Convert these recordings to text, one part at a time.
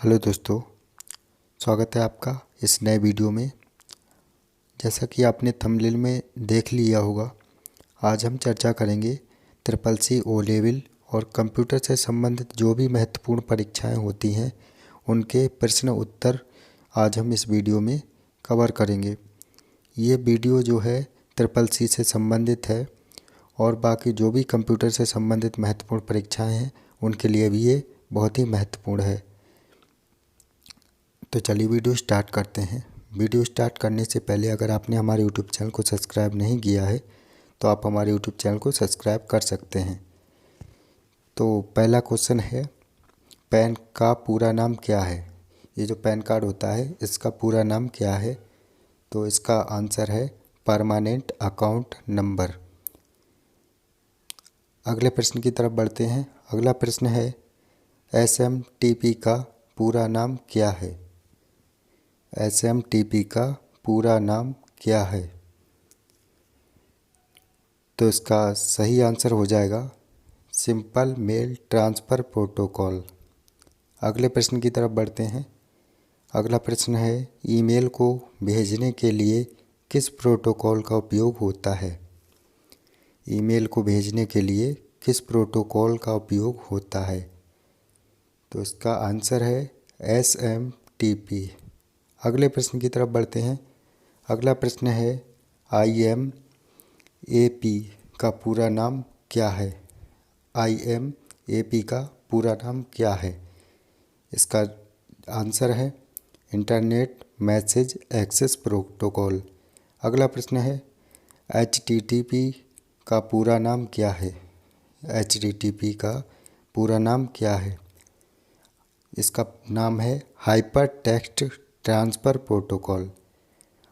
Hello दोस्तों, स्वागत है आपका इस नए वीडियो में। जैसा कि आपने थंबनेल में देख लिया होगा, आज हम चर्चा करेंगे ट्रिपल सी ओ लेवल और कंप्यूटर से संबंधित जो भी महत्वपूर्ण परीक्षाएं होती हैं उनके प्रश्न उत्तर आज हम इस वीडियो में कवर करेंगे। ये वीडियो जो है ट्रिपल सी से संबंधित है और बाकी जो भी कंप्यूटर से संबंधित महत्वपूर्ण परीक्षाएँ हैं उनके लिए भी ये बहुत ही महत्वपूर्ण है। तो चलिए वीडियो स्टार्ट करते हैं। वीडियो स्टार्ट करने से पहले अगर आपने हमारे यूट्यूब चैनल को सब्सक्राइब नहीं किया है तो आप हमारे यूट्यूब चैनल को सब्सक्राइब कर सकते हैं। तो पहला क्वेश्चन है, पैन का पूरा नाम क्या है? ये जो पैन कार्ड होता है इसका पूरा नाम क्या है? तो इसका आंसर है परमानेंट अकाउंट नंबर। अगले प्रश्न की तरफ बढ़ते हैं। अगला प्रश्न है, SMTP का पूरा नाम क्या है? SMTP का पूरा नाम क्या है? तो इसका सही आंसर हो जाएगा सिंपल मेल ट्रांसफ़र प्रोटोकॉल। अगले प्रश्न की तरफ बढ़ते हैं। अगला प्रश्न है, ईमेल को भेजने के लिए किस प्रोटोकॉल का उपयोग होता है? ईमेल को भेजने के लिए किस प्रोटोकॉल का उपयोग होता है? तो इसका आंसर है SMTP। अगले प्रश्न की तरफ बढ़ते हैं। अगला प्रश्न है, IMAP का पूरा नाम क्या है? IMAP का पूरा नाम क्या है? इसका आंसर है इंटरनेट मैसेज एक्सेस प्रोटोकॉल। अगला प्रश्न है, HTTP का पूरा नाम क्या है? HTTP का पूरा नाम क्या है? इसका नाम है hyper text transfer protocol.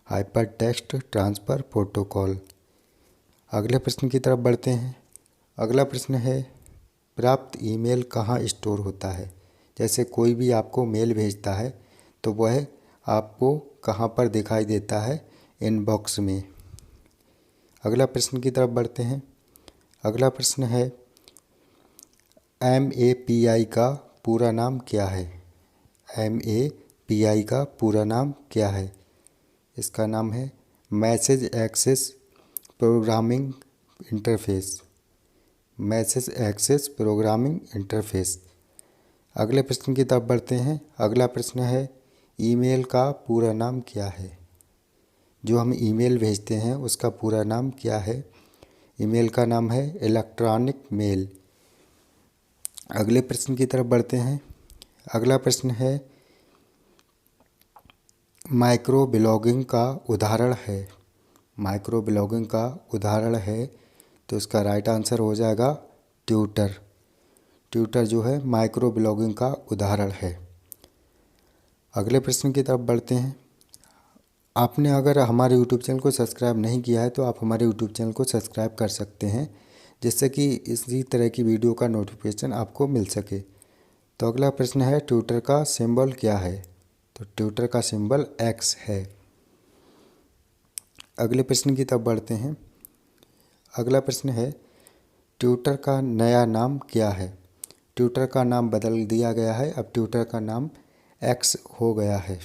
Hyper text transfer protocol. अगले प्रश्न की तरफ बढ़ते हैं। अगला प्रश्न है, प्राप्त ईमेल कहाँ स्टोर होता है? जैसे कोई भी आपको मेल भेजता है तो वह आपको कहाँ पर दिखाई देता है? इनबॉक्स में। अगला प्रश्न की तरफ बढ़ते हैं। अगला प्रश्न है, MAPI का पूरा नाम क्या है? MAPI का पूरा नाम क्या है? इसका नाम है message access programming interface. Message access programming interface. अगले प्रश्न की तरफ बढ़ते हैं। अगला प्रश्न है, ईमेल का पूरा नाम क्या है? जो हम ईमेल भेजते हैं उसका पूरा नाम क्या है? ईमेल का नाम है इलेक्ट्रॉनिक मेल। अगले प्रश्न की तरफ बढ़ते हैं। अगला प्रश्न है, माइक्रो ब्लॉगिंग का उदाहरण है। माइक्रो ब्लॉगिंग का उदाहरण है तो इसका राइट आंसर हो जाएगा ट्विटर। ट्विटर जो है माइक्रो ब्लॉगिंग का उदाहरण है। अगले प्रश्न की तरफ बढ़ते हैं। आपने अगर हमारे यूट्यूब चैनल को सब्सक्राइब नहीं किया है तो आप हमारे यूट्यूब चैनल को सब्सक्राइब कर सकते हैं, जिससे कि इसी तरह की वीडियो का नोटिफिकेशन आपको मिल सके। तो अगला प्रश्न है, ट्विटर का सिंबल क्या है? तो ट्विटर का सिंबल X है। अगले प्रश्न की तरफ बढ़ते हैं। अगला प्रश्न है, ट्विटर का नया नाम क्या है? ट्विटर का नाम बदल दिया गया है, अब ट्विटर का नाम X हो गया है।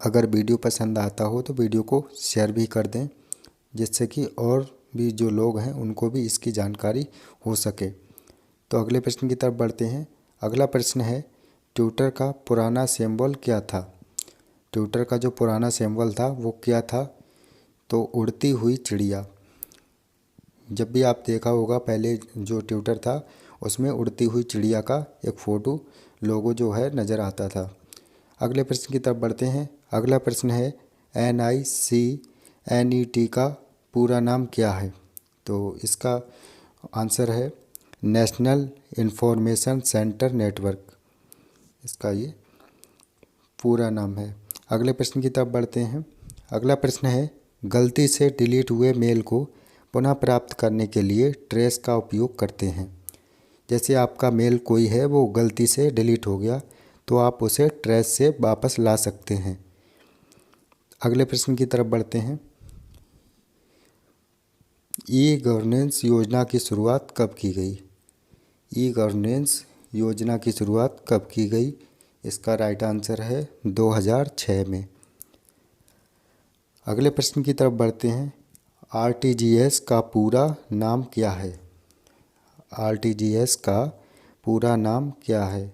अगर वीडियो पसंद आता हो तो वीडियो को शेयर भी कर दें, जिससे कि और भी जो लोग हैं उनको भी इसकी जानकारी हो सके। तो अगले प्रश्न की तरफ बढ़ते हैं। अगला प्रश्न है, ट्विटर का पुराना सिंबल क्या था? ट्विटर का जो पुराना सिंबल था वो क्या था? तो उड़ती हुई चिड़िया। जब भी आप देखा होगा पहले जो ट्विटर था उसमें उड़ती हुई चिड़िया का एक फ़ोटो लोगो जो है नज़र आता था। अगले प्रश्न की तरफ बढ़ते हैं। अगला प्रश्न है, NICNET का पूरा नाम क्या है? तो इसका आंसर है नेशनल इंफॉर्मेशन सेंटर नेटवर्क। इसका ये पूरा नाम है। अगले प्रश्न की तरफ बढ़ते हैं। अगला प्रश्न है, गलती से डिलीट हुए मेल को पुनः प्राप्त करने के लिए ट्रेस का उपयोग करते हैं। जैसे आपका मेल कोई है वो गलती से डिलीट हो गया तो आप उसे ट्रेस से वापस ला सकते हैं। अगले प्रश्न की तरफ बढ़ते हैं। ई गवर्नेंस योजना की शुरुआत कब की गई? ई गवर्नेंस योजना की शुरुआत कब की गई? इसका राइट आंसर है 2006 में। अगले प्रश्न की तरफ बढ़ते हैं। आरटीजीएस का पूरा नाम क्या है? आरटीजीएस का पूरा नाम क्या है?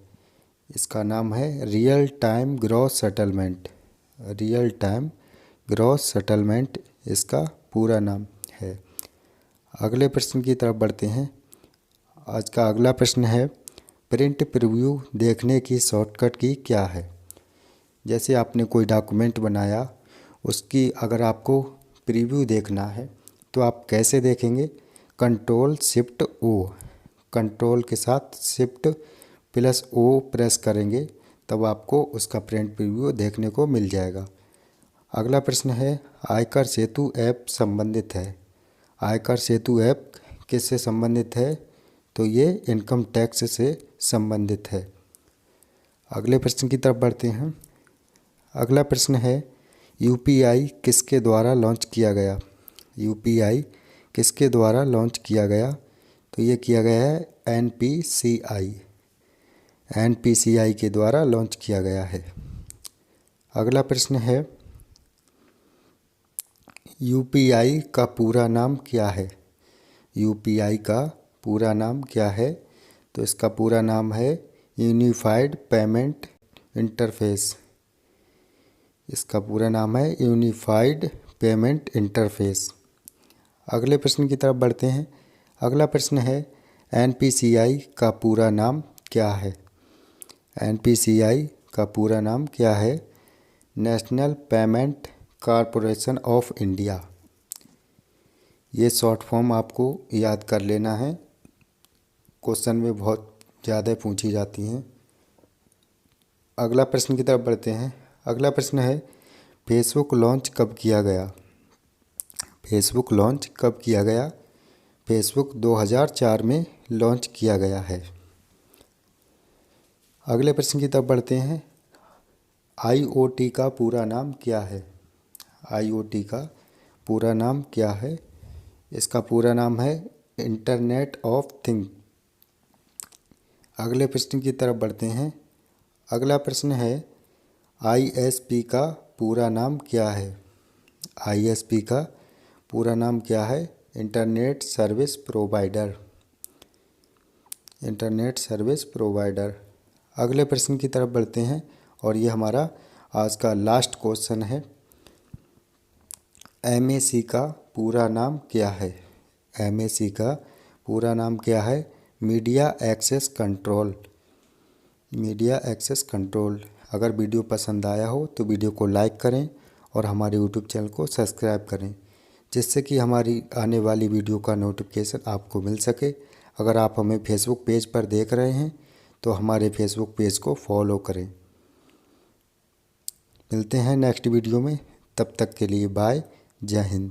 इसका नाम है real time gross settlement. Real time gross settlement इसका पूरा नाम है। अगले प्रश्न की तरफ बढ़ते हैं। आज का अगला प्रश्न है, प्रिंट प्रीव्यू देखने की शॉर्टकट की क्या है? जैसे आपने कोई डॉक्यूमेंट बनाया, उसकी अगर आपको प्रीव्यू देखना है तो आप कैसे देखेंगे? कंट्रोल शिफ्ट ओ, कंट्रोल के साथ शिफ्ट प्लस ओ प्रेस करेंगे तब आपको उसका प्रिंट प्रीव्यू देखने को मिल जाएगा। अगला प्रश्न है, आयकर सेतु ऐप संबंधित है। आयकर सेतु ऐप किससे संबंधित है? तो ये इनकम टैक्स से संबंधित है। अगले प्रश्न की तरफ बढ़ते हैं। अगला प्रश्न है, यूपीआई किसके द्वारा लॉन्च किया गया? यूपीआई किसके द्वारा लॉन्च किया गया? तो ये किया गया है एनपीसीआई। एनपीसीआई के द्वारा लॉन्च किया गया है। अगला प्रश्न है, यूपीआई का पूरा नाम क्या है? यूपीआई का पूरा नाम क्या है? तो इसका पूरा नाम है यूनिफाइड पेमेंट इंटरफेस। इसका पूरा नाम है यूनिफाइड पेमेंट इंटरफेस। अगले प्रश्न की तरफ बढ़ते हैं। अगला प्रश्न है, एनपीसीआई का पूरा नाम क्या है? एनपीसीआई का पूरा नाम क्या है? National payment corporation of India. ये शॉर्ट फॉर्म आपको याद कर लेना है, क्वेश्चन में बहुत ज़्यादा पूछी जाती हैं। अगला प्रश्न की तरफ बढ़ते हैं। अगला प्रश्न है, फेसबुक लॉन्च कब किया गया? फेसबुक लॉन्च कब किया गया? फेसबुक 2004 में लॉन्च किया गया है। अगले प्रश्न की तरफ बढ़ते हैं। आईओटी का पूरा नाम क्या है? आईओटी का पूरा नाम क्या है? इसका पूरा नाम है इंटरनेट ऑफ थिंग। अगले प्रश्न की तरफ बढ़ते हैं। अगला प्रश्न है, आईएसपी का पूरा नाम क्या है? आईएसपी का पूरा नाम क्या है? Internet service provider. Internet service provider. अगले प्रश्न की तरफ बढ़ते हैं और ये हमारा आज का लास्ट क्वेश्चन है। एमएसी का पूरा नाम क्या है? एमएसी का पूरा नाम क्या है? Media access control. Media access control. अगर वीडियो पसंद आया हो तो वीडियो को लाइक करें और हमारे यूट्यूब चैनल को सब्सक्राइब करें, जिससे कि हमारी आने वाली वीडियो का नोटिफिकेशन आपको मिल सके। अगर आप हमें फेसबुक पेज पर देख रहे हैं तो हमारे फेसबुक पेज को फॉलो करें। मिलते हैं नेक्स्ट वीडियो में, तब तक के लिए बाय, जय हिंद।